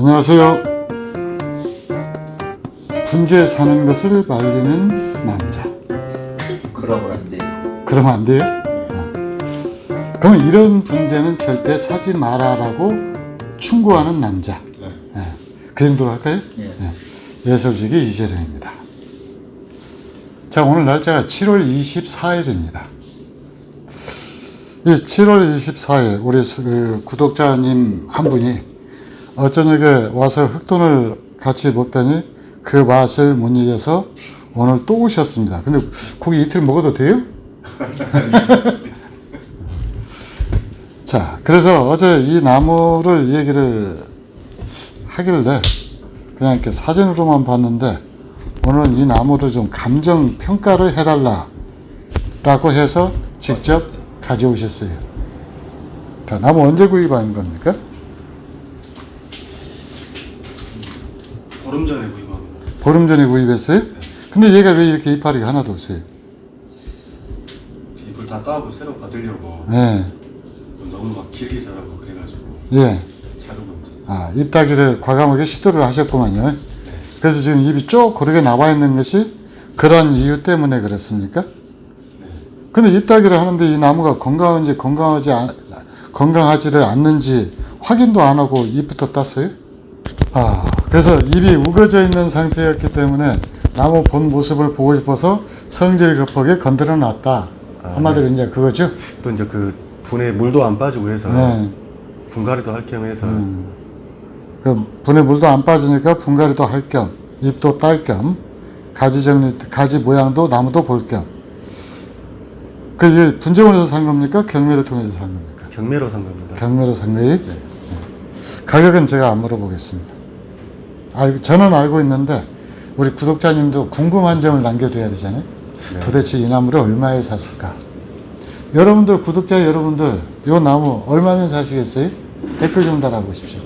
안녕하세요. 분재 사는 것을 말리는 남자. 그러면 안 돼요. 그러면 안 돼요? 그럼 이런 분재는 절대 사지 마라라고 충고하는 남자. 그 정도로 할까요? 예술지기 이재령입니다. 자, 오늘 날짜가 7월 24일입니다. 이 7월 24일 우리 구독자님 한 분이 어저녁에 와서 흑돈을 같이 먹더니 그 맛을 못 잊어서 오늘 또 오셨습니다. 근데 고기 이틀 먹어도 돼요? 자, 그래서 어제 이 나무를 얘기를 하길래 그냥 이렇게 사진으로만 봤는데 오늘은 이 나무를 좀 감정 평가를 해달라라고 해서 직접 가져오셨어요. 자, 나무 언제 구입한 겁니까? 보름 전에 구입합니다. 보름 전에 구입했어요? 근데 얘가 왜 이렇게 이파리가 하나도 없어요? 잎을 다 따고 새로 받으려고 네. 너무 막 길게 자라고 그래가지고 예. 자르고 있어요. 아, 잎 따기를 과감하게 시도를 하셨구만요. 그래서 지금 잎이 쭉 고르게 나와 있는 것이 그런 이유 때문에 그렇습니까? 근데 잎 따기를 하는데 이 나무가 건강한지 건강하지를 않는지 확인도 안 하고 잎부터 땄어요? 아, 그래서 잎이 우거져 있는 상태였기 때문에 나무 본 모습을 보고 싶어서 성질 급하게 건드려 놨다. 한마디로 이제 그거죠? 또 이제 그 분에 물도 안 빠지고 해서 분갈이도 할 겸 해서 그 분에 물도 안 빠지니까 분갈이도 할 겸, 잎도 딸 겸, 가지 모양도 나무도 볼 겸. 그게 분재원에서 산 겁니까? 경매를 통해서 산 겁니까? 경매로 산 겁니다. 경매로 산 거예요? 가격은 제가 안 물어보겠습니다. 저는 알고 있는데 우리 구독자님도 궁금한 점을 남겨둬야 되잖아요. 도대체 이 나무를 얼마에 샀을까? 여러분들, 구독자 여러분들, 이 나무 얼마면 사시겠어요? 댓글 좀 달아보십시오.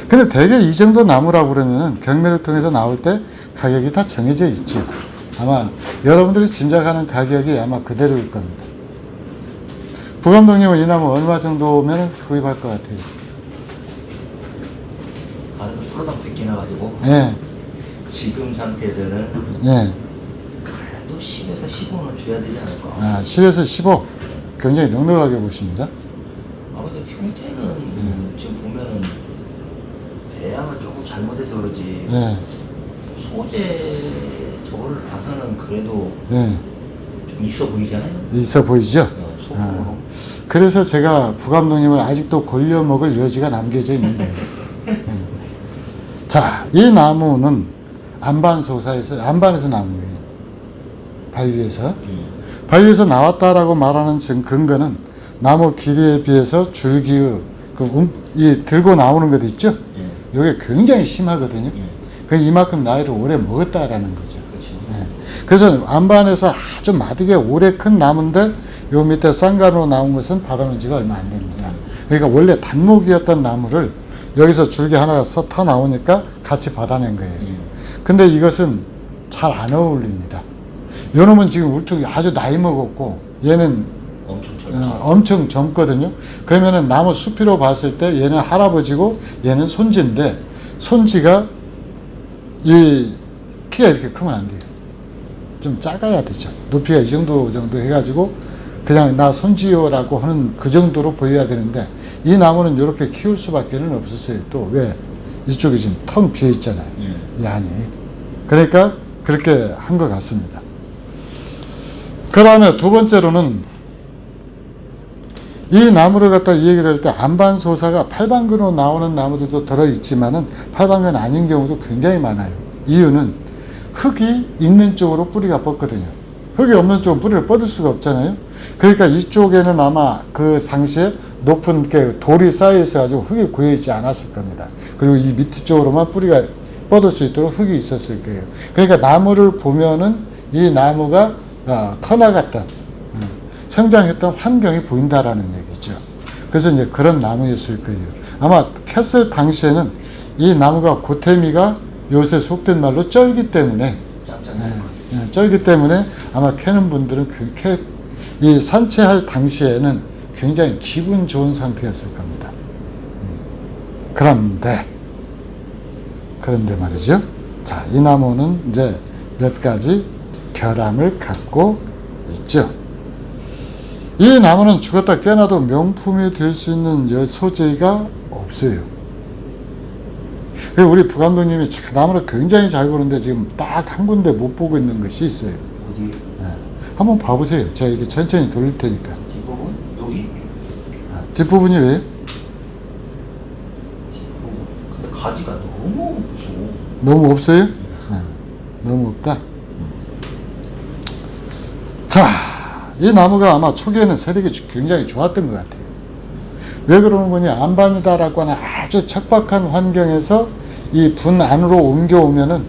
근데 대개 이 정도 나무라고 그러면은 경매를 통해서 나올 때 가격이 다 정해져 있죠. 아마 여러분들이 짐작하는 가격이 아마 그대로일 겁니다. 부감독님은 이 나무 얼마 정도면 구입할 것 같아요? 가격은 프로당 100개 나가지고 예, 지금 상태에서는 예. 그래도 10에서 15는 줘야 되지 않을까. 아, 10에서 15. 굉장히 넉넉하게 보십니다. 아무래도 형태는 지금 보면은 배양을 조금 잘못해서 그러지 예, 소재 저거를 봐서는 그래도 예. 좀 있어 보이잖아요. 있어 보이죠? 속으로. 그래서 제가 부감독님을 아직도 골려먹을 여지가 남겨져 있는 거예요. 자, 이 나무는 안반에서 나온 거예요. 바위에서. 바위에서 나왔다라고 말하는 근거는 나무 길이에 비해서 줄기의 이 들고 나오는 것 있죠? 이게 굉장히 심하거든요. 이만큼 나이를 오래 먹었다라는 거죠. 그렇죠. 그래서 안반에서 아주 마디게 오래 큰 나무인데 요 밑에 쌍간으로 나온 것은 받아놓은 지가 얼마 안 됩니다. 그러니까 원래 단목이었던 나무를 여기서 줄기 하나가 타 나오니까 같이 받아낸 거예요. 근데 이것은 잘 안 어울립니다. 요 놈은 지금 울퉁이 아주 나이 먹었고 얘는 엄청 젊거든요. 그러면은 나무 수피로 봤을 때 얘는 할아버지고 얘는 손지인데 손지가 이 키가 이렇게 크면 안 돼요. 좀 작아야 되죠. 높이가 이 정도 해가지고 그냥 나 손지요라고 하는 그 정도로 보여야 되는데 이 나무는 이렇게 키울 수밖에 없었어요. 또 왜? 이쪽이 지금 텅 비어 있잖아요. 이 안이. 그러니까 그렇게 한 것 같습니다. 그 다음에 두 번째로는 이 나무를 갖다 얘기를 할 때 안반소사가 팔방근으로 나오는 나무들도 들어있지만은 팔방근 아닌 경우도 굉장히 많아요. 이유는 흙이 있는 쪽으로 뿌리가 뻗거든요. 흙이 없는 쪽은 뿌리를 뻗을 수가 없잖아요. 그러니까 이쪽에는 아마 그 당시에 높은 돌이 쌓여 있어가지고 흙이 고여있지 않았을 겁니다. 그리고 이 밑에 쪽으로만 뿌리가 뻗을 수 있도록 흙이 있었을 거예요. 그러니까 나무를 보면은 이 나무가 커나갔던 성장했던 환경이 보인다라는 얘기죠. 그래서 이제 그런 나무였을 거예요. 아마 캤을 당시에는 이 나무가 고태미가 요새 속된 말로 쩔기 때문에 쩔기 때문에 아마 캐는 분들은 이 산채할 당시에는 굉장히 기분 좋은 상태였을 겁니다. 그런데 말이죠. 자, 이 나무는 이제 몇 가지 결함을 갖고 있죠. 이 나무는 죽었다 깨어나도 명품이 될 수 있는 소재가 없어요. 우리 부감독님이 나무를 굉장히 잘 보는데 지금 딱 한 군데 못 보고 있는 것이 있어요. 어디? 네. 한번 봐보세요. 제가 이렇게 천천히 돌릴 테니까. 뒷부분? 여기? 뒷부분이 왜요? 뒷부분. 근데 가지가 너무 없어. 너무 없어요? 네. 너무 없다. 자, 이 나무가 아마 초기에는 세력이 굉장히 좋았던 것 같아요. 왜 그러는 거냐? 안반이다라고 하는 아주 척박한 환경에서 이 분 안으로 옮겨오면은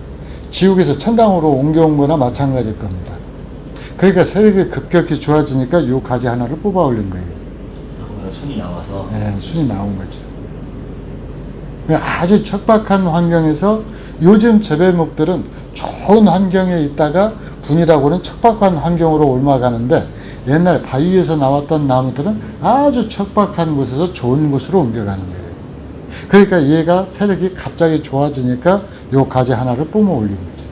지옥에서 천당으로 옮겨온 거나 마찬가지일 겁니다. 그러니까 세력이 급격히 좋아지니까 이 가지 하나를 뽑아 올린 거예요. 그러면 순이 나와서. 네, 순이 나온 거죠. 아주 척박한 환경에서 요즘 재배목들은 좋은 환경에 있다가 분이라고 하는 척박한 환경으로 옮아가는데 옛날 바위에서 나왔던 나무들은 아주 척박한 곳에서 좋은 곳으로 옮겨가는 거예요. 그러니까 얘가 세력이 갑자기 좋아지니까 요 가지 하나를 뿜어 올린 거죠.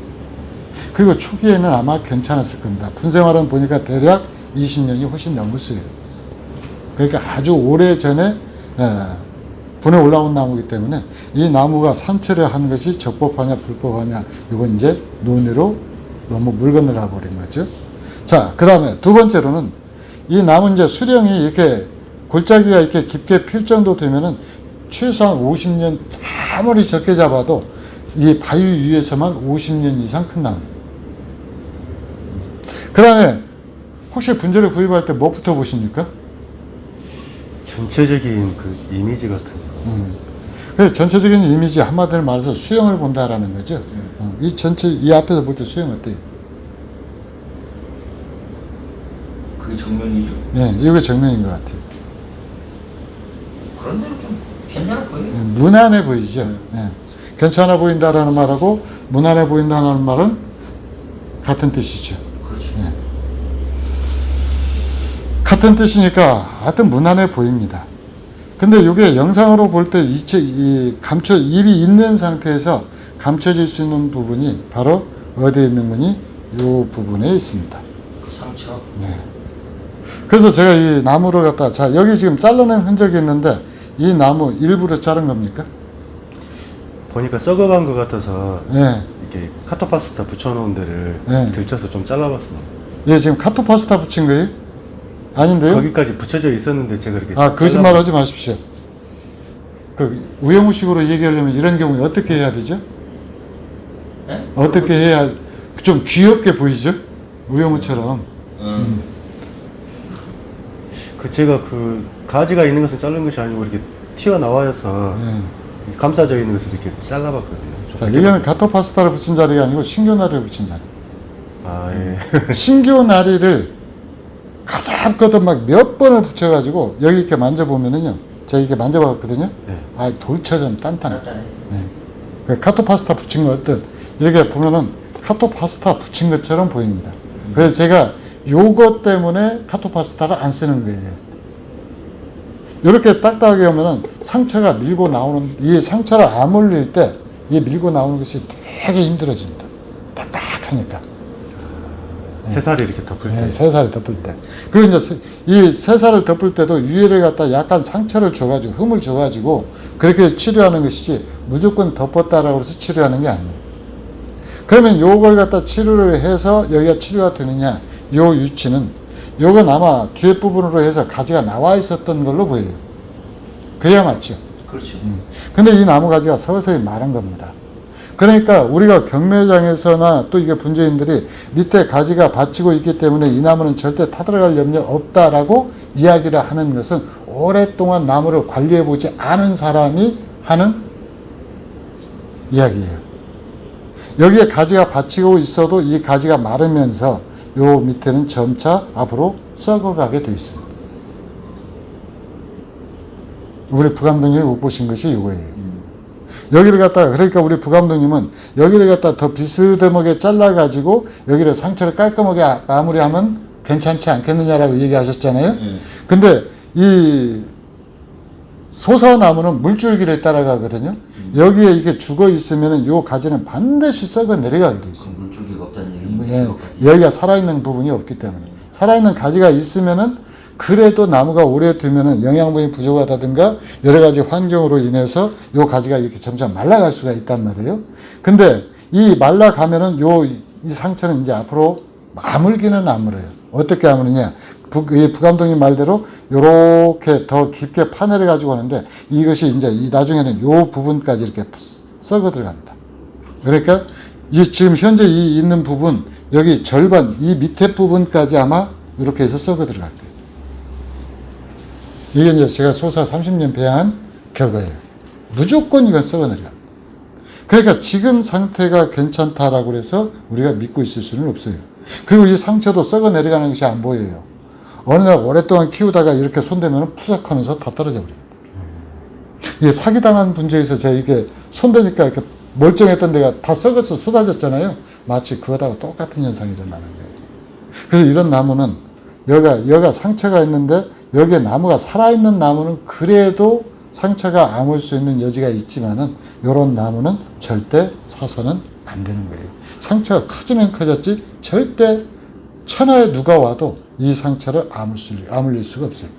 그리고 초기에는 아마 괜찮았을 겁니다. 분생활은 보니까 대략 20년이 훨씬 넘었어요. 그러니까 아주 오래 전에 분에 올라온 나무이기 때문에 이 나무가 산채를 한 것이 적법하냐 불법하냐 이건 이제 논의로 너무 물 건너가 버린 거죠. 자, 그 다음에 두 번째로는 이 나무 이제 수령이 이렇게 골짜기가 이렇게 깊게 필 정도 되면은 최소한 50년 아무리 적게 잡아도 이 바위 위에서만 50년 이상 큰 나무. 그 다음에 혹시 분재를 구입할 때 뭐부터 보십니까? 전체적인 그 이미지 같은 거. 그래서 전체적인 이미지 한마디로 말해서 수영을 본다라는 거죠. 이 전체 이 앞에서 볼 때 수영 어때요? 그게 정면이죠. 네, 이게 정면인 것 같아요. 그런 데는 좀 괜찮아 보여요. 무난해 보이죠. 네. 괜찮아 보인다라는 말하고 무난해 보인다는 말은 같은 뜻이죠. 그렇죠. 네. 같은 뜻이니까 하여튼 무난해 보입니다. 근데 이게 영상으로 볼 때 입이 있는 상태에서 감춰질 수 있는 부분이 바로 어디에 있는 거니? 이 부분에 있습니다. 그 상처. 네. 그래서 제가 이 나무를 갖다, 자, 여기 지금 잘라낸 흔적이 있는데 이 나무 일부러 자른 겁니까? 보니까 썩어간 것 같아서 네. 이렇게 카토파스타 붙여놓은 데를 네. 들쳐서 좀 잘라봤어. 예, 지금 카토파스타 붙인 거예요? 아닌데요? 거기까지 붙여져 있었는데 제가 이렇게 거짓말 하지 마십시오. 그 우영우식으로 얘기하려면 이런 경우에 어떻게 해야 되죠? 네? 어떻게 해야 좀 귀엽게 보이죠? 우영우처럼. 제가 그 가지가 있는 것을 자른 것이 아니고 이렇게 튀어나와서 감싸져 있는 것을 이렇게 잘라봤거든요. 자, 이거는 카토파스타를 붙인 자리가 아니고 신교나리를 붙인 자리. 아, 예. 신교나리를 거듭거듭 막 몇 번을 붙여가지고 여기 이렇게 만져보면은요, 제가 이렇게 만져봤거든요. 네. 돌처럼 단단해. 단단해. 네. 그 카토파스타 붙인 거 어떤 이렇게 보면은 카토파스타 붙인 것처럼 보입니다. 그래서 제가 요것 때문에 카토파스타를 안 쓰는 거예요. 이렇게 딱딱하게 하면은 상처가 밀고 나오는, 이 상처를 아물릴 때 이 밀고 나오는 것이 되게 힘들어집니다. 딱딱하니까. 새살이 이렇게 덮을 때. 네, 새살을 덮을 때. 그리고 이제 이 새살을 덮을 때도 위에를 갖다 약간 상처를 줘가지고, 흠을 줘가지고, 그렇게 치료하는 것이지, 무조건 덮었다라고 해서 치료하는 게 아니에요. 그러면 요걸 갖다 치료를 해서 여기가 치료가 되느냐, 요 위치는, 요건 아마 뒤에 부분으로 해서 가지가 나와 있었던 걸로 보여요. 그래야 맞죠. 그렇죠. 근데 이 나무 가지가 서서히 마른 겁니다. 그러니까 우리가 경매장에서나 또 이게 분재인들이 밑에 가지가 받치고 있기 때문에 이 나무는 절대 타들어갈 염려 없다라고 이야기를 하는 것은 오랫동안 나무를 관리해보지 않은 사람이 하는 이야기예요. 여기에 가지가 받치고 있어도 이 가지가 마르면서 요 밑에는 점차 앞으로 썩어가게 되어 있습니다. 우리 부감독님이 못 보신 것이 이거예요. 여기를 갖다가, 그러니까 우리 부감독님은 여기를 갖다 더 비스듬하게 잘라가지고 여기를 상처를 깔끔하게 마무리하면 괜찮지 않겠느냐라고 얘기하셨잖아요. 근데 이 소사나무는 물줄기를 따라가거든요. 여기에 이게 죽어 있으면은 요 가지는 반드시 썩어 내려가게 돼 있어요. 물줄기가 없다는 얘기입니다. 예, 여기가 살아있는 부분이 없기 때문에. 살아있는 가지가 있으면은 그래도 나무가 오래 두면은 영양분이 부족하다든가 여러 가지 환경으로 인해서 요 가지가 이렇게 점점 말라갈 수가 있단 말이에요. 근데 이 말라가면은 이 상처는 이제 앞으로 아물기는 아물어요. 어떻게 아무느냐? 이 부감독님 말대로 요렇게 더 깊게 파내려 가지고 오는데 이것이 이제 나중에는 요 부분까지 이렇게 썩어 들어간다. 그러니까 지금 현재 이 있는 부분 여기 절반 이 밑에 부분까지 아마 이렇게 해서 썩어 들어갈 거예요. 이게 이제 제가 소사 30년 배양한 결과예요. 무조건 이건 썩어 내려. 그러니까 지금 상태가 괜찮다라고 해서 우리가 믿고 있을 수는 없어요. 그리고 이 상처도 썩어 내려가는 것이 안 보여요. 어느 날 오랫동안 키우다가 이렇게 손대면 푸석하면서 다 떨어져 버려요. 이게 사기당한 문제에서 제가 이게 손대니까 이렇게 멀쩡했던 데가 다 썩어서 쏟아졌잖아요. 마치 그거하고 똑같은 현상이 일어나는 거예요. 그래서 이런 나무는 여기가 상처가 있는데 여기에 나무가 살아있는 나무는 그래도 상처가 아물 수 있는 여지가 있지만은 이런 나무는 절대 사서는 안 되는 거예요. 상처가 커지면 커졌지 절대 천하에 누가 와도 이 상처를 아물릴 수가 없어요.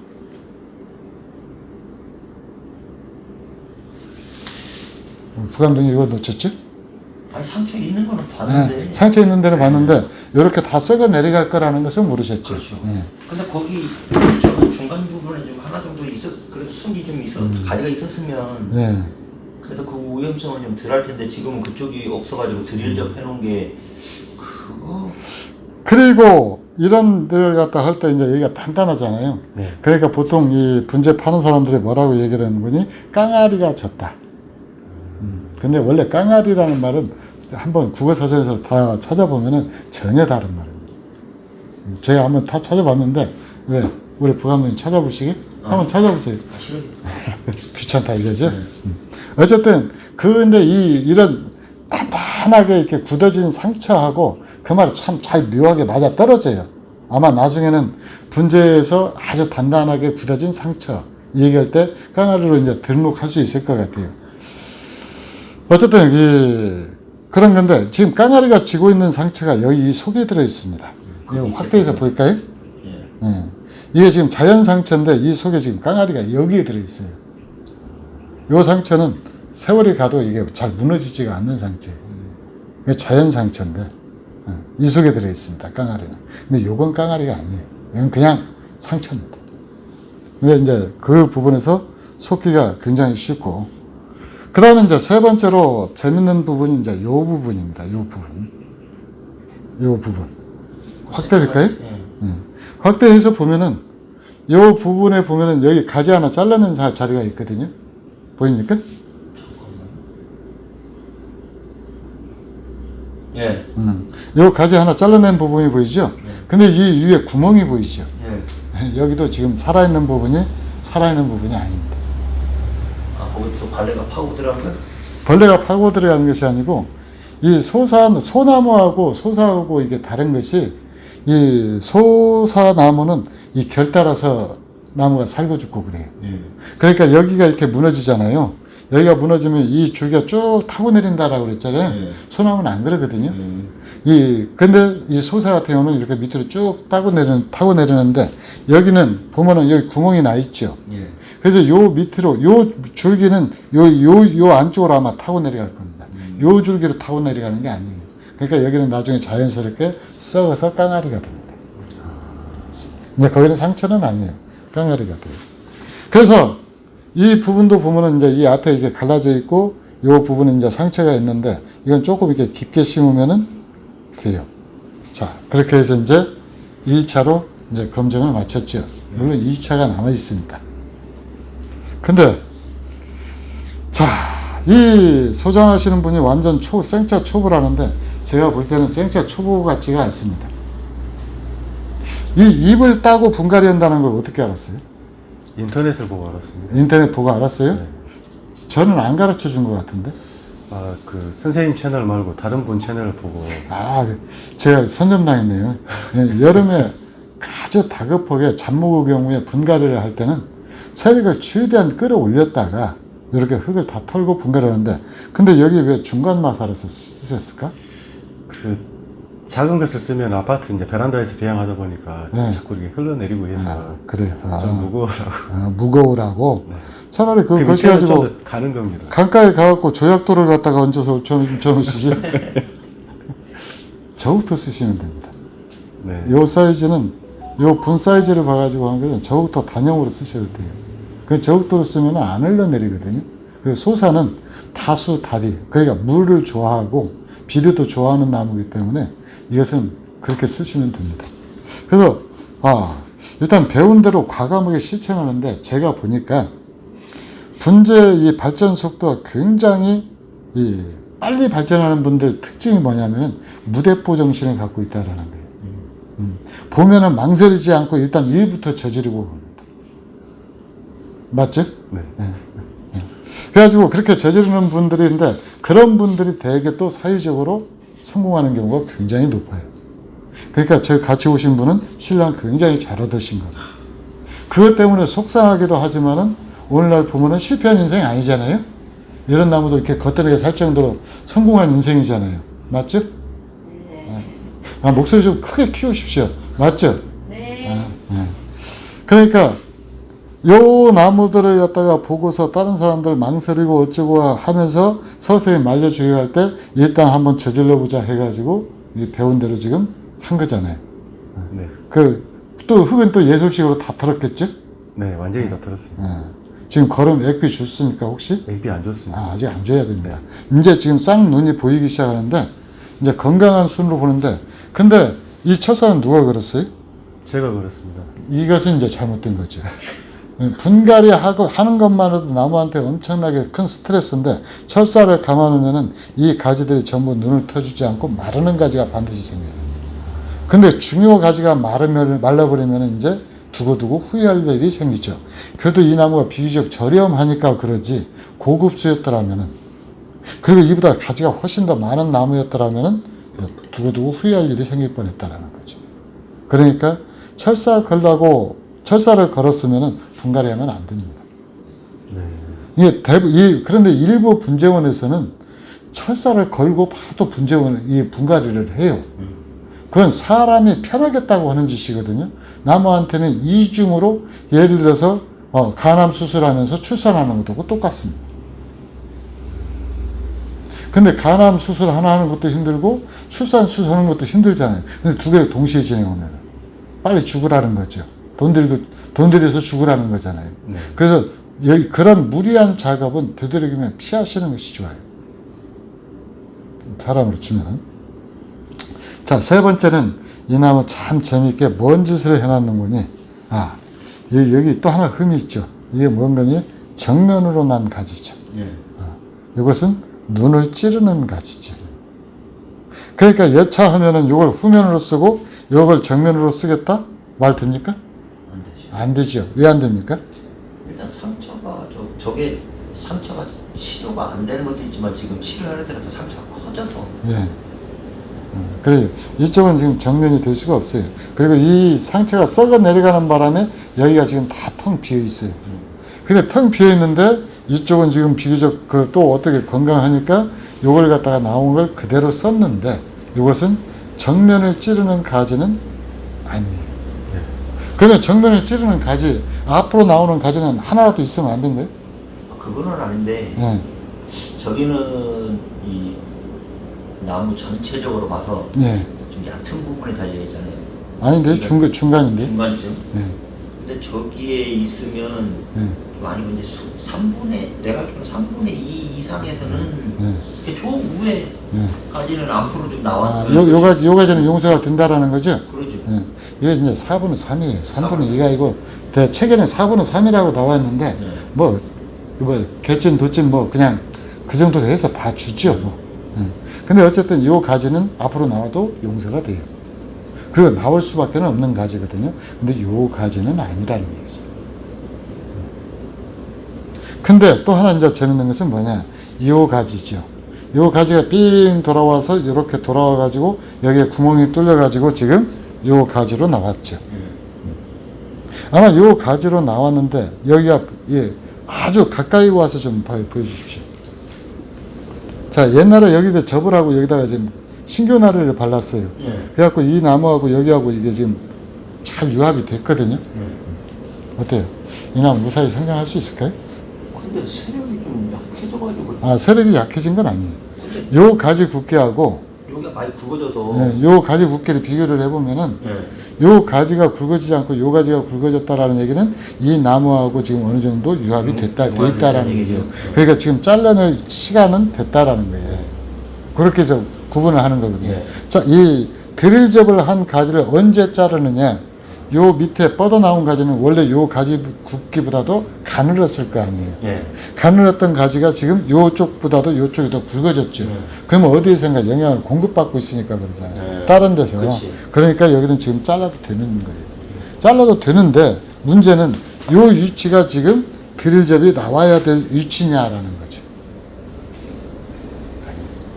부감독님 이거 놓쳤지? 아니 상처 있는 거는 봤는데. 네, 상처 있는 데는 봤는데 이렇게 다 썩어 내려갈 거라는 것은 모르셨죠. 그렇죠. 네. 근데 거기 저 중간 부분에 좀 하나 정도 그래도 순이 좀 가지가 있었으면 네. 그래도 그 위험성은 좀 덜 할 텐데 지금은 그쪽이 없어가지고 드릴 접 해놓은 게 그거. 그리고 이런 데를 갖다 할 때 이제 여기가 단단하잖아요. 네. 그러니까 보통 이 분재 파는 사람들이 뭐라고 얘기를 하는 거니? 깡아리가 졌다. 근데 원래 깡아리라는 말은 한번 국어사전에서 다 찾아보면은 전혀 다른 말입니다. 제가 한번 다 찾아봤는데, 왜? 우리 부감독님 찾아보시게? 한번 찾아보세요. 싫어요. 귀찮다 이거죠? 어쨌든, 근데 이런 단단하게 이렇게 굳어진 상처하고 그 말이 참 잘 묘하게 맞아 떨어져요. 아마 나중에는 분재에서 아주 단단하게 굳어진 상처 얘기할 때 깡아리로 이제 등록할 수 있을 것 같아요. 어쨌든 그런 건데 지금 깡아리가 지고 있는 상처가 여기 이 속에 들어 있습니다. 이거 확대해서 볼까요? 예. 예. 이게 지금 자연 상처인데 이 속에 지금 깡아리가 여기에 들어 있어요. 이 상처는 세월이 가도 이게 잘 무너지지가 않는 상처예요. 이게 자연 상처인데 이 속에 들어 있습니다. 깡아리는. 근데 요건 깡아리가 아니에요. 이건 그냥 상처입니다. 근데 이제 그 부분에서 속기가 굉장히 쉽고 그 다음에 이제 세 번째로 재밌는 부분이 이제 요 부분입니다. 요 부분. 확대될까요? 예. 확대해서 보면은 요 부분에 보면은 여기 가지 하나 잘라낸 자리가 있거든요. 보입니까? 예. 요 가지 하나 잘라낸 부분이 보이죠? 근데 이 위에 구멍이 보이죠? 예. 여기도 지금 살아있는 부분이 아닙니다. 아 거기서 발레가 파고 들어간 거야? 벌레가 파고 들어가는 것이 아니고 이 소나무하고 소사하고 이게 다른 것이 이 소사나무는 이 결 따라서 나무가 살고 죽고 그래요. 예. 그러니까 여기가 이렇게 무너지잖아요. 여기가 무너지면 이 줄기가 쭉 타고 내린다라고 그랬잖아요. 소나무는 안 그러거든요. 근데 이 소사 같은 경우는 이렇게 밑으로 쭉 타고 내리는데 여기는 보면은 여기 구멍이 나 있죠. 예. 그래서 요 밑으로 요 줄기는 요 안쪽으로 아마 타고 내려갈 겁니다. 요 줄기로 타고 내려가는 게 아니에요. 그러니까 여기는 나중에 자연스럽게 썩어서 깡아리가 됩니다. 이제 거기는 상처는 아니에요. 깡아리가 돼요. 그래서 이 부분도 보면은 이제 이 앞에 이게 갈라져 있고 요 부분은 이제 상처가 있는데 이건 조금 이렇게 깊게 심으면은 돼요. 자, 그렇게 해서 이제 1차로 이제 검증을 마쳤죠. 물론 2차가 남아 있습니다. 근데 자, 이 소장하시는 분이 완전 생차 초보라는데 제가 볼 때는 생차 초보 같지가 않습니다. 이 잎을 따고 분갈이 한다는 걸 어떻게 알았어요? 인터넷을 보고 알았습니다. 인터넷 보고 알았어요? 네. 저는 안 가르쳐 준 것 같은데. 아, 그 선생님 채널 말고 다른 분 채널을 보고. 아, 제가 선점당했네요. 예, 여름에 아주 다급하게 잡목의 경우에 분갈이를 할 때는 세력을 최대한 끌어올렸다가 이렇게 흙을 다 털고 분갈을 하는데, 근데 여기 왜 중간 마사를 쓰셨을까? 그 작은 것을 쓰면 아파트 이제 베란다에서 배양하다 보니까 네. 자꾸 이렇게 흘러내리고 해서 그래서 좀 무거워라고. 무거우라고. 네. 차라리 그 그거 밑에는 가지고 좀 가는 겁니다. 강가에 가갖고 조약돌을 갖다가 얹어서 저으시지. 저부터 쓰시면 됩니다. 네. 요 사이즈는 요 분 사이즈를 봐가지고 한 거는 저부터 단형으로 쓰셔도 돼요. 그 저국도를 쓰면 안 흘러내리거든요. 그리고 소사는 다수다리, 그러니까 물을 좋아하고 비료도 좋아하는 나무이기 때문에 이것은 그렇게 쓰시면 됩니다. 그래서 일단 배운 대로 과감하게 실천하는데, 제가 보니까 분재 이 발전 속도가 굉장히 빨리 발전하는 분들 특징이 뭐냐면은 무대포 정신을 갖고 있다라는 거예요. 보면은 망설이지 않고 일단 일부터 저지르고 갑니다. 맞죠? 네. 그래가지고 그렇게 저지르는 분들인데, 그런 분들이 대개 또 사회적으로 성공하는 경우가 굉장히 높아요. 그러니까 제가 같이 오신 분은 신랑 굉장히 잘 얻으신 거예요. 그것 때문에 속상하기도 하지만은 오늘날 보면은 실패한 인생이 아니잖아요. 이런 나무도 이렇게 겉들이게 살 정도로 성공한 인생이잖아요. 맞죠? 네. 목소리 좀 크게 키우십시오. 맞죠? 네. 그러니까 요 나무들을 갖다가 보고서 다른 사람들 망설이고 어쩌고 하면서 서서히 말려주게 할 때 일단 한번 저질러 보자 해가지고 배운 대로 지금 한 거잖아요. 네. 또 흙은 또 예술식으로 다 털었겠죠? 네, 완전히 다 털었습니다. 지금 걸음 액비 줬습니까 혹시? 액비 안 줬습니다. 아직 안 줘야 됩니다. 이제 지금 쌍눈이 보이기 시작하는데, 이제 건강한 순으로 보는데, 근데 이 철사는 누가 걸었어요? 제가 그렇습니다. 이것은 이제 잘못된 거죠. 분갈이 하는 것만으로도 나무한테 엄청나게 큰 스트레스인데, 철사를 감아놓으면은 이 가지들이 전부 눈을 터주지 않고 마르는 가지가 반드시 생겨요. 근데 중요 가지가 말라버리면 이제 두고두고 후회할 일이 생기죠. 그래도 이 나무가 비교적 저렴하니까 그러지, 고급수였더라면은, 그리고 이보다 가지가 훨씬 더 많은 나무였더라면은 두고두고 후회할 일이 생길 뻔했다라는 거죠. 그러니까 철사를 걸었으면은 분갈이 하면 안 됩니다. 네. 그런데 일부 분재원에서는 철사를 걸고 바로 분갈이를 해요. 그건 사람이 편하겠다고 하는 짓이거든요. 나무한테는 이중으로, 예를 들어서 간암 수술하면서 출산하는 것도 똑같습니다. 근데 간암 수술 하나 하는 것도 힘들고 출산 수술하는 것도 힘들잖아요. 근데 두 개를 동시에 진행하면 빨리 죽으라는 거죠. 돈 들여서 죽으라는 거잖아요. 네. 그래서 그런 무리한 작업은 되도록이면 피하시는 것이 좋아요. 사람으로 치면. 자, 세 번째는 이 나무 참 재미있게 뭔 짓을 해놨는 거니? 여기 또 하나 흠이 있죠. 이게 뭔 거니? 정면으로 난 가지죠. 이것은 눈을 찌르는 가지죠. 그러니까 여차하면은 이걸 후면으로 쓰고 이걸 정면으로 쓰겠다? 말 됩니까? 안 되죠. 안 되죠. 왜 안 됩니까? 일단 상처가 저게 상처가 치료가 안 되는 것도 있지만 지금 치료할 때부터 상처가 커져서. 예. 그래요. 이쪽은 지금 정면이 될 수가 없어요. 그리고 이 상처가 썩어 내려가는 바람에 여기가 지금 다 텅 비어 있어요. 근데 텅 비어 있는데 이쪽은 지금 비교적 또 어떻게 건강하니까 요걸 갖다가 나온 걸 그대로 썼는데, 이것은 정면을 찌르는 가지는 아니에요. 그러면 정면을 찌르는 가지, 앞으로 나오는 가지는 하나라도 있으면 안 된 거예요? 그거는 아닌데 저기는 이 나무 전체적으로 봐서 좀 얕은 부분에 달려 있잖아요. 아닌데 중간인데. 중간쯤. 근데 저기에 있으면 좀 아니고 이제 3분의 2 이상에서는 저 위에까지는 앞으로 좀 나와. 요 가지는 용서가 된다라는 거죠? 그러죠. 이게 이제 4분의 3이에요. 3분의 2가 이거 책에는 4분의 3이라고 나와 있는데 뭐 개찐 도찐 그냥 그 정도로 해서 봐주죠. 근데 어쨌든 요 가지는 앞으로 나와도 용서가 돼요. 그리고 나올 수밖에 없는 가지거든요. 근데 요 가지는 아니라는 얘기죠. 근데 또 하나 이제 재밌는 것은 뭐냐, 요 가지죠. 요 가지가 삥 돌아와서 이렇게 돌아와가지고 여기에 구멍이 뚫려가지고 지금 요 가지로 나왔죠. 아마 요 가지로 나왔는데 여기가 예, 아주 가까이 와서 좀 보여주십시오. 자, 옛날에 여기다 접을 하고 여기다가 지금 신교나리를 발랐어요. 예. 그래갖고 이 나무하고 여기하고 이게 지금 잘 유합이 됐거든요. 어때요? 이 나무 무사히 성장할 수 있을까요? 근데 세력이 좀 약해져가지고 아, 세력이 약해진 건 아니에요. 요 가지 굵기하고 여기가 많이 굵어져서 예, 요 가지 굵기를 비교를 해보면은 예. 요 가지가 굵어지지 않고 요 가지가 굵어졌다라는 얘기는 이 나무하고 지금 어느 정도 유합이 돼 있다라는 얘기예요. 그러니까 지금 잘라낼 시간은 됐다라는 거예요. 그렇게 저 구분을 하는 거거든요. 예. 자, 이 드릴접을 한 가지를 언제 자르느냐? 요 밑에 뻗어나온 가지는 원래 요 가지 굵기보다도 가늘었을 거 아니에요. 예. 가늘었던 가지가 지금 요쪽보다도 요쪽이 더 굵어졌죠. 그러면 어디에선가 영향을 공급받고 있으니까 그러잖아요. 다른 데서. 그렇지. 그러니까 여기는 지금 잘라도 되는 거예요. 잘라도 되는데 문제는 요 위치가 지금 드릴접이 나와야 될 위치냐라는 거죠.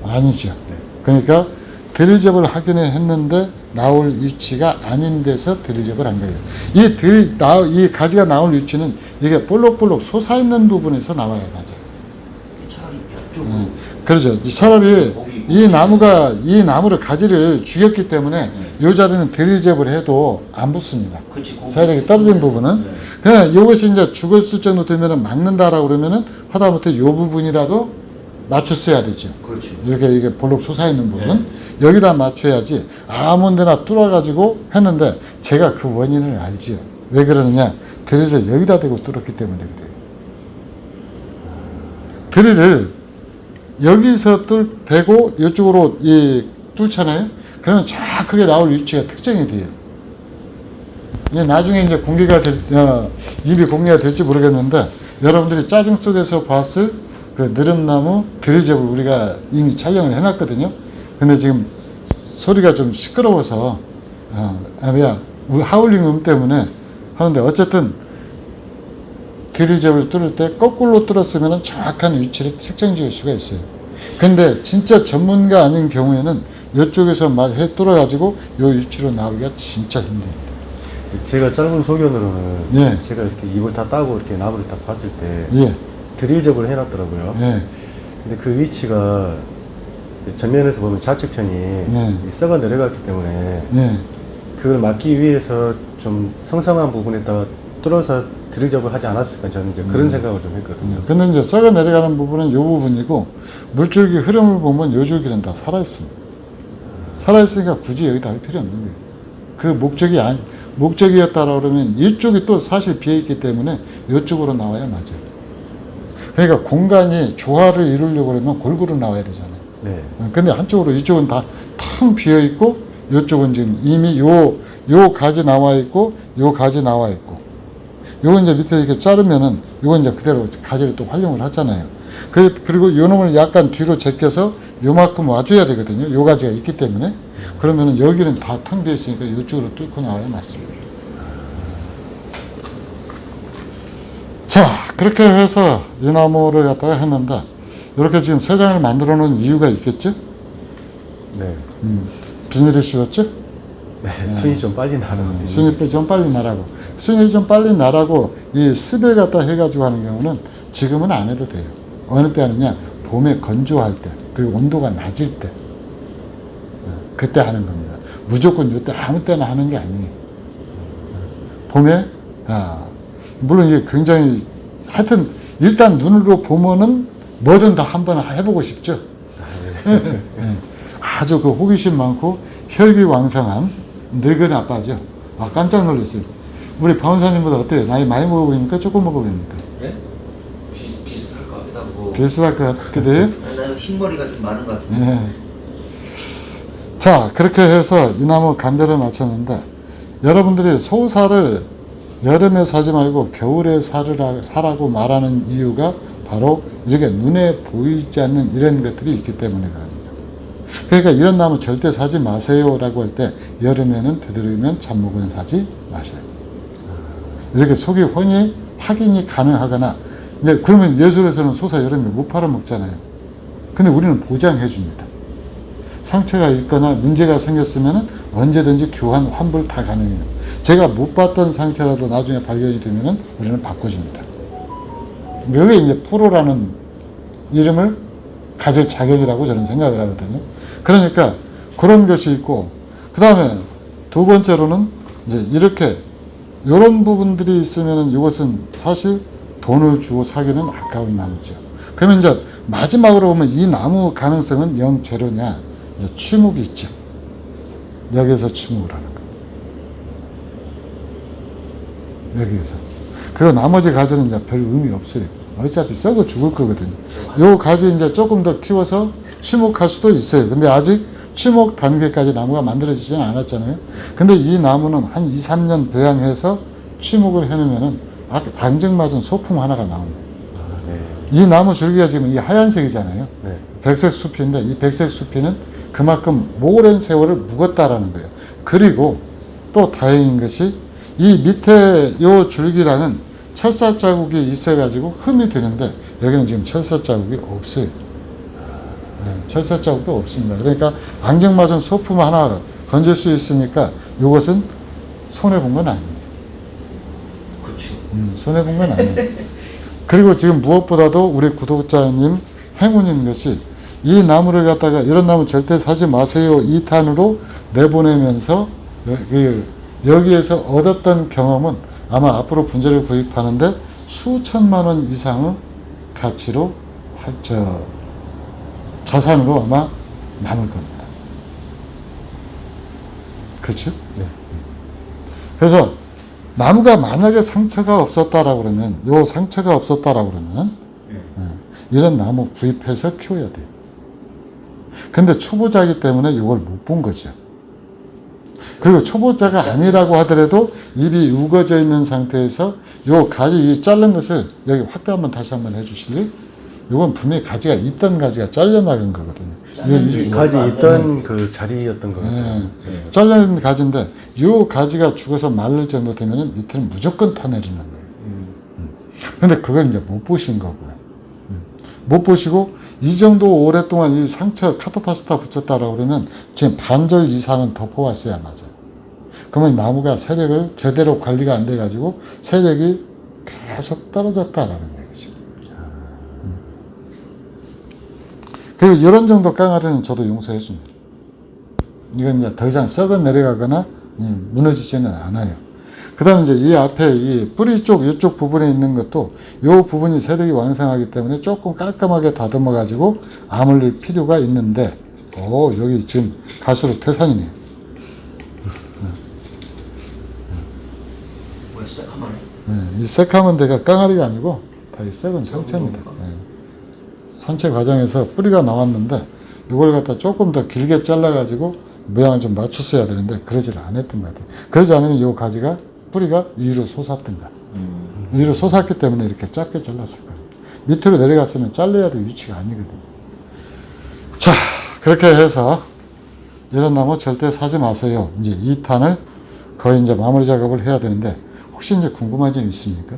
아니죠. 그러니까 드릴접을 하기는 했는데 나올 위치가 아닌 데서 드릴접을 한 거예요. 이 가지가 나올 위치는 이게 볼록볼록 솟아있는 부분에서 나와야 가죠. 차라리 이쪽으로 그렇죠. 차라리 이 나무를 가지를 죽였기 때문에 이 자리는 드릴접을 해도 안 붙습니다. 그치, 세력이 떨어진 부분은. 그냥 이것이 이제 죽었을 정도 되면은 막는다라고 그러면은 하다못해 이 부분이라도 맞췄어야 되죠. 그렇죠. 이렇게 이게 볼록 솟아있는 부분 여기다 맞춰야지 아무데나 뚫어가지고 했는데 제가 그 원인을 알지요. 왜 그러느냐? 드릴을 여기다 대고 뚫었기 때문에 그래요. 드릴을 여기서 대고 이쪽으로 뚫잖아요. 그러면 정확하게 나올 위치가 특정이 돼요. 이게 나중에 이제 입이 공개가 될지 모르겠는데 여러분들이 짜증 속에서 봤을 그 느릅나무 드릴접을 우리가 이미 촬영을 해놨거든요. 근데 지금 소리가 좀 시끄러워서 하울링 때문에 하는데 어쨌든 드릴접을 뚫을 때 거꾸로 뚫었으면 정확한 위치를 특정 지을 수가 있어요. 근데 진짜 전문가 아닌 경우에는 이쪽에서 막 뚫어가지고 이 위치로 나오기가 진짜 힘들어요. 제가 짧은 소견으로는 예. 제가 이렇게 입을 다 따고 이렇게 나무를 딱 봤을 때 예. 드릴접을 해놨더라고요. 예. 근데 그 위치가 전면에서 보면 좌측편이 이 썩어 내려갔기 때문에 예. 그걸 막기 위해서 좀 성sam한 부분에다가 뚫어서 드릴접을 하지 않았을까 저는 이제 그런 생각을 좀 했거든요. 근데 이제 썩어 내려가는 부분은 이 부분이고 물줄기 흐름을 보면 이 줄기는 다 살아있습니다. 살아있으니까 굳이 여기다 할 필요 없는 거예요. 그 목적이었다라고 그러면 이쪽이 또 사실 비어있기 때문에 이쪽으로 나와야 맞아요. 그러니까 공간이 조화를 이루려고 그러면 골고루 나와야 되잖아요. 네. 근데 한쪽으로 이쪽은 다 텅 비어있고 이쪽은 지금 이미 요 가지 나와 있고 요 가지 나와 있고 요거 이제 밑에 이렇게 자르면은 요거 이제 그대로 가지를 또 활용을 하잖아요. 그리고 요 놈을 약간 뒤로 제껴서 요만큼 와줘야 되거든요. 요 가지가 있기 때문에. 그러면은 여기는 다 텅 비어 있으니까 이쪽으로 뚫고 나와야 맞습니다. 자, 그렇게 해서 이 나무를 갖다가 했는데 이렇게 지금 세 장을 만들어 놓은 이유가 있겠죠? 네. 비닐이 씌웠죠? 네. 순이 좀 빨리 나는. 순이 좀 빨리 나라고. 순이 좀 빨리 나라고 이 습을 갖다 해가지고 하는 경우는 지금은 안 해도 돼요. 어느 때 하느냐? 봄에 건조할 때, 그리고 온도가 낮을 때. 그때 하는 겁니다. 무조건 이때 아무 때나 하는 게 아니에요. 봄에, 물론 이게 굉장히, 하여튼, 일단 눈으로 보면은 뭐든 다 한번 해보고 싶죠. 아주 그 호기심 많고 혈기왕성한 늙은 아빠죠. 깜짝 놀랐어요. 우리 박원사님보다 어때요? 나이 많이 먹어 보입니까? 조금 먹어 보입니까? 예? 비슷할 것 같기도 하고. 비슷할 것 같기도 해요? 나는 흰머리가 좀 많은 것 같은데. 예. 자, 그렇게 해서 이 나무 간대를 맞췄는데 여러분들이 소사를 여름에 사지 말고 겨울에 사라고 말하는 이유가 바로 이렇게 눈에 보이지 않는 이런 것들이 있기 때문에 그럽니다. 그러니까 이런 나무 절대 사지 마세요라고 할 때 여름에는 되도록이면 잡목은 사지 마세요. 이렇게 속이 훤히 확인이 가능하거나 이제 그러면 예술에서는 소사 여름에 못 팔아먹잖아요. 근데 우리는 보장해 줍니다. 상처가 있거나 문제가 생겼으면 언제든지 교환, 환불 다 가능해요. 제가 못 봤던 상처라도 나중에 발견이 되면은 우리는 바꿔줍니다. 여기 이제 프로라는 이름을 가질 자격이라고 저는 생각을 하거든요. 그러니까 그런 것이 있고, 그 다음에 두 번째로는 이제 이렇게 이런 부분들이 있으면은 이것은 사실 돈을 주고 사기는 아까운 나무죠. 그러면 이제 마지막으로 보면 이 나무 가능성은 0, 제로냐? 이제 취목이 있죠. 여기에서 취목을 하는 거예요. 여기에서. 그리고 나머지 가지는 이제 별 의미 없어요. 어차피 썩어 죽을 거거든요. 요 가지 이제 조금 더 키워서 취목할 수도 있어요. 근데 아직 취목 단계까지 나무가 만들어지지는 않았잖아요. 근데 이 나무는 한 2, 3년 배양해서 취목을 해놓으면은 앙증맞은 소품 하나가 나옵니다. 이 나무 줄기가 지금 이 하얀색이잖아요. 네. 백색 수피인데 이 백색 수피는 그만큼 오랜 세월을 묵었다라는 거예요. 그리고 또 다행인 것이 이 밑에 요 줄기랑은 철사 자국이 있어가지고 흠이 드는데 여기는 지금 철사 자국이 없어요. 네, 철사 자국도 없습니다. 그러니까 앙증맞은 소품 하나 건질 수 있으니까 이것은 손해본 건 아닙니다. 그렇죠. 손해본 건 아니에요. 그리고 지금 무엇보다도 우리 구독자님 행운인 것이 이 나무를 갖다가 이런 나무 절대 사지 마세요 2탄으로 내보내면서 여기에서 얻었던 경험은 아마 앞으로 분재를 구입하는데 수천만 원 이상의 가치로 자산으로 아마 남을 겁니다. 그렇죠? 네. 그래서 나무가 만약에 상처가 없었다라고 그러면, 요 상처가 없었다라고 그러면, 이런 나무 구입해서 키워야 돼요. 근데 초보자이기 때문에 이걸 못 본 거죠. 그리고 초보자가 아니라고 하더라도 입이 우거져 있는 상태에서 요 가지, 이 자른 것을 여기 확대 한번 다시 한번 해주실래요? 요건 분명히 가지가 있던 가지가 잘려나간 거거든요. 이 가지 있던 그 자리였던 것 같아요. 잘려난 가지인데 요 가지가 죽어서 마를 정도 되면 밑에는 무조건 타내리는 거예요. 근데 그걸 이제 못 보신 거고요. 못 보시고 이 정도 오랫동안 이 상처 카토파스타 붙였다라고 그러면 지금 반절 이상은 덮어왔어야 맞아요. 그러면 나무가 세력을 제대로 관리가 안 돼가지고 세력이 계속 떨어졌다라는 얘기죠. 그리고 이런 정도 깡아리는 저도 용서해 줍니다. 이건 이제 더 이상 썩어 내려가거나 무너지지는 않아요. 그 다음에 이제 이 앞에 이 뿌리 쪽, 이쪽 부분에 있는 것도 이 부분이 세력이 왕성하기 때문에 조금 깔끔하게 다듬어 가지고 아물릴 필요가 있는데, 여기 지금 갈수록 태산이네요. 뭐야, 새카만해? 이 새카만 데가 깡아리가 아니고 다 이 썩은 상처입니다. 산채 과정에서 뿌리가 나왔는데 이걸 갖다 조금 더 길게 잘라 가지고 모양을 좀 맞췄어야 되는데 그러지를 않았던 것 같아요. 그러지 않으면 이 가지가 뿌리가 위로 솟았던가. 위로 솟았기 때문에 이렇게 짧게 잘랐을 거예요. 밑으로 내려갔으면 잘라야 될 위치가 아니거든요. 자, 그렇게 해서 이런 나무 절대 사지 마세요. 이제 2탄을 거의 이제 마무리 작업을 해야 되는데 혹시 이제 궁금한 점 있습니까?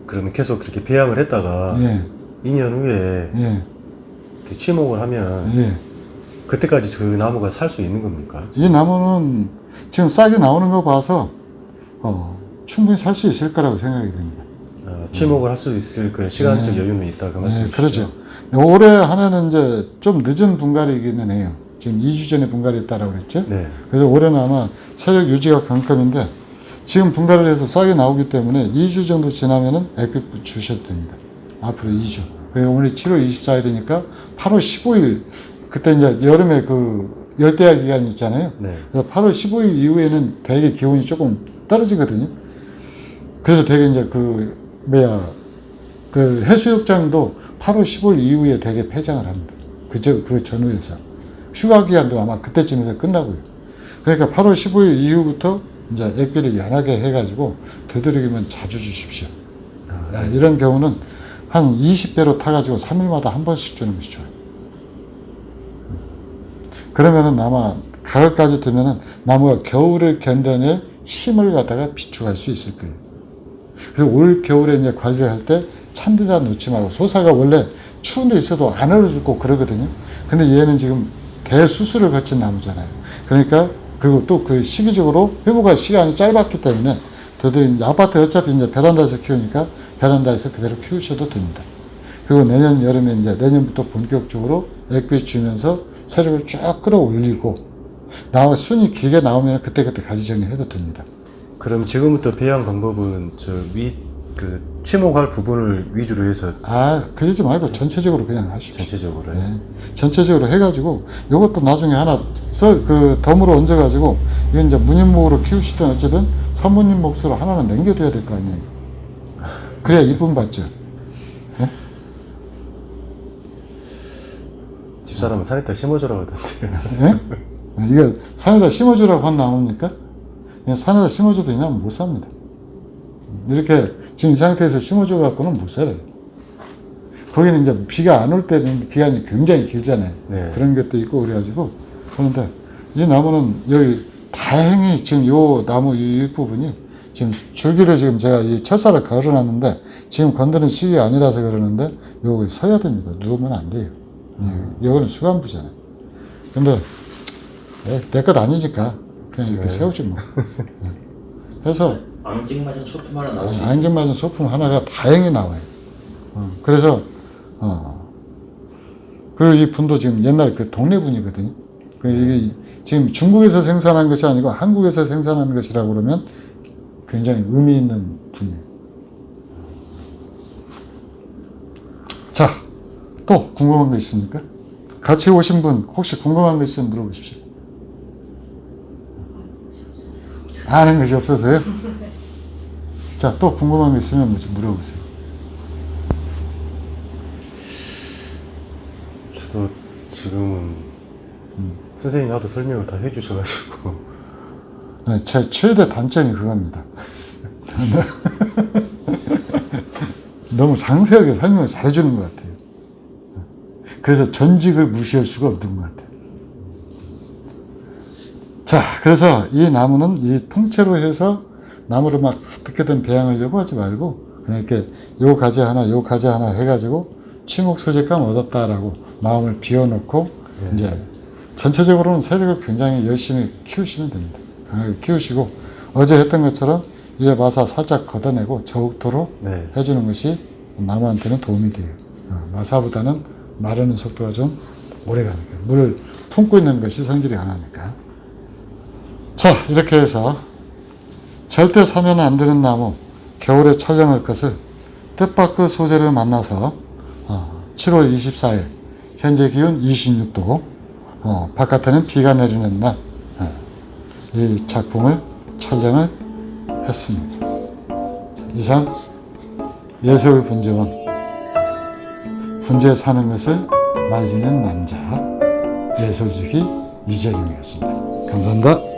그러면 계속 그렇게 배양을 했다가 2년 후에 이렇게 취목을 하면 그때까지 그 나무가 살 수 있는 겁니까? 이 나무는 지금 싹이 나오는 거 봐서 충분히 살 수 있을 거라고 생각이 됩니다. 취목을 할 수 있을 그런 시간적 여유는 있다 그 말씀이시죠? 그렇죠. 올해 한 해는 이제 좀 늦은 분갈이기는 해요. 지금 2주 전에 분갈이했다라고 그랬죠. 네. 그래서 올해는 아마 세력 유지가 강급인데 지금 분갈이를 해서 싹이 나오기 때문에 2주 정도 지나면은 액비 주셔도 됩니다. 앞으로 2주. 그리고 오늘 7월 24일이니까 8월 15일 그때 이제 여름에 그 열대야 기간이 있잖아요. 네. 그래서 8월 15일 이후에는 되게 기온이 조금 떨어지거든요. 그래서 되게 이제 그 해수욕장도 8월 15일 이후에 되게 폐장을 합니다. 그 전후에서. 휴가 기간도 아마 그때쯤에서 끝나고요. 그러니까 8월 15일 이후부터 이제 액비를 연하게 해가지고 되도록이면 자주 주십시오. 이런 경우는 한 20대로 타가지고 3일마다 한 번씩 주는 것이 좋아요. 그러면은 아마 가을까지 되면은 나무가 겨울을 견뎌낼 힘을 갖다가 비축할 수 있을 거예요. 그래서 올 겨울에 이제 관리를 할 때 찬데다 놓지 말고, 소사가 원래 추운 데 있어도 안 얼어 죽고 그러거든요. 근데 얘는 지금 대수술을 거친 나무잖아요. 그러니까 그리고 또 그 시기적으로 회복할 시간이 짧았기 때문에 저도 이제 아파트 어차피 이제 베란다에서 키우니까 베란다에서 그대로 키우셔도 됩니다. 그리고 내년 여름에 이제 내년부터 본격적으로 액비 주면서 세력을 쭉 끌어올리고 순이 길게 나오면 그때그때 가지 정리해도 됩니다. 그럼 지금부터 배양 방법은 치목할 부분을 위주로 해서 그러지 말고 전체적으로 그냥 하십시오. 전체적으로. 네. 전체적으로 해가지고 요것도 나중에 하나 덤으로 얹어가지고 이건 이제 무늬목으로 키우시든 어쨌든 산모님 몫으로 하나는 남겨둬야 될 거 아니에요. 그래야 이쁨 받죠. 네? 집사람은 산에다 심어주라고 하던데. 네? 이거 산에다 심어주라고 한 나무입니까? 그냥 산에다 심어줘도 이 나무 못 삽니다. 이렇게 지금 이 상태에서 심어줘 갖고는 못 살아요. 거기는 이제 비가 안 올 때는 기간이 굉장히 길잖아요. 네. 그런 것도 있고 그래가지고 그런데 이 나무는 여기 다행히 지금 요 나무 이 부분이 지금 줄기를 지금 제가 이 철사를 걸어놨는데 지금 건드는 시기가 아니라서 그러는데 요거 서야 됩니다. 누우면 안 돼요. 요거는 수간부잖아요. 근데 내 것 아니니까 그냥 이렇게 세우지 뭐. 그래서 앙증맞은 소품 하나 나오지. 앙증맞은 소품 하나가 다행히 나와요. 그래서 그리고 이 분도 지금 옛날 그 동네 분이거든요. 이게 지금 중국에서 생산한 것이 아니고 한국에서 생산한 것이라고 그러면 굉장히 의미 있는 분이에요. 자, 또 궁금한 거 있습니까? 같이 오신 분 혹시 궁금한 거 있으면 물어보십시오. 아는 것이 없어서요? 자, 또 궁금한 거 있으면 물어보세요. 저도 지금은 선생님이 하도 설명을 다 해주셔가지고 네, 제 최대 단점이 그겁니다. 너무 상세하게 설명을 잘해주는 것 같아요. 그래서 전직을 무시할 수가 없는 것 같아요. 자, 그래서 이 나무는 이 통째로 해서 나무를 막 어떻게든 배양하려고 하지 말고 그냥 이렇게 요 가지 하나 요 가지 하나 해가지고 치목 소재감 얻었다라고 마음을 비워놓고 이제 전체적으로는 세력을 굉장히 열심히 키우시면 됩니다. 강하게 키우시고 어제 했던 것처럼 위에 마사 살짝 걷어내고 저옥토로 해주는 것이 나무한테는 도움이 돼요. 마사보다는 마르는 속도가 좀 오래 가니까 물을 품고 있는 것이 성질이 강하니까. 자, 이렇게 해서 절대 사면 안 되는 나무 겨울에 촬영할 것을 뜻밖의 소재를 만나서 7월 24일 현재 기온 26도 바깥에는 비가 내리는 날 이 작품을 촬영을 했습니다. 이상 예술 분재원 분재 사는 것을 말리는 남자 예술지기 이재룡이었습니다. 감사합니다.